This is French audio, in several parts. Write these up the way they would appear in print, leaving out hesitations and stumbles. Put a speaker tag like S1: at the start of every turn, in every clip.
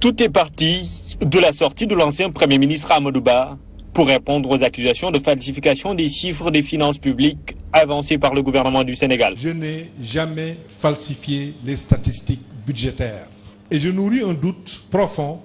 S1: Tout est parti de la sortie de l'ancien Premier ministre Amadou Ba pour répondre aux accusations de falsification des chiffres des finances publiques avancées par le gouvernement du Sénégal.
S2: Je n'ai jamais falsifié les statistiques budgétaires et je nourris un doute profond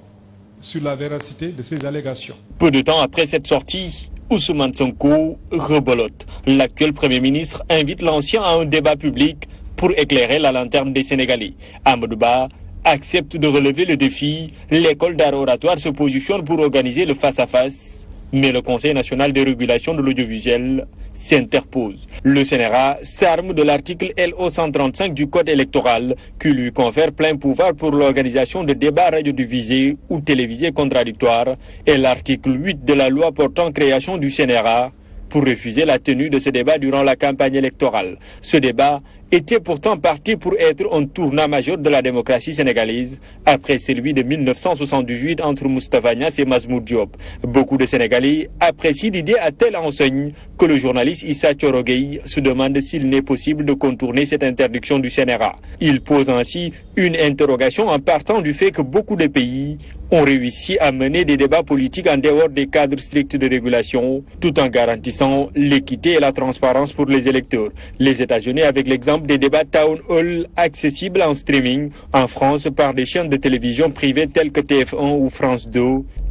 S2: sur la véracité de ces allégations.
S1: Peu de temps après cette sortie, Ousmane Sonko rebolote. L'actuel Premier ministre invite l'ancien à un débat public pour éclairer la lanterne des Sénégalais. Amadou Ba accepte de relever le défi. L'école d'art oratoire se positionne pour organiser le face-à-face. Mais le Conseil national de régulation de l'audiovisuel s'interpose. Le CNRA s'arme de l'article LO 135 du Code électoral qui lui confère plein pouvoir pour l'organisation de débats radiodiffusés ou télévisés contradictoires et l'article 8 de la loi portant création du CNRA pour refuser la tenue de ce débat durant la campagne électorale. Ce débat était pourtant parti pour être un tournant majeur de la démocratie sénégalaise après celui de 1978 entre Moustapha Niasse et Mazmoud Diop. Beaucoup de Sénégalais apprécient l'idée à telle enseigne que le journaliste Issa Thioro Gueye se demande s'il n'est possible de contourner cette interdiction du CNRA. Il pose ainsi une interrogation en partant du fait que beaucoup de pays ont réussi à mener des débats politiques en dehors des cadres stricts de régulation, tout en garantissant l'équité et la transparence pour les électeurs. Les États-Unis, avec l'exemple des débats Town Hall accessibles en streaming en France par des chaînes de télévision privées telles que TF1 ou France 2,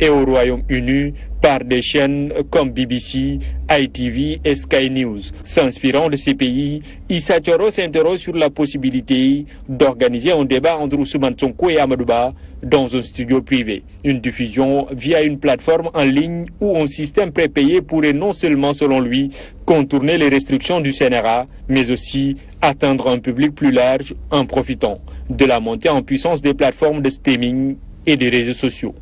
S1: et au Royaume-Uni par des chaînes comme BBC, ITV et Sky News. S'inspirant de ces pays, Issa Thioro s'interroge sur la possibilité d'organiser un débat entre Ousmane Sonko et Amadou Ba dans un studio privé. Une diffusion via une plateforme en ligne ou un système prépayé pourrait non seulement, selon lui, contourner les restrictions du CNRA, mais aussi atteindre un public plus large en profitant de la montée en puissance des plateformes de streaming et des réseaux sociaux.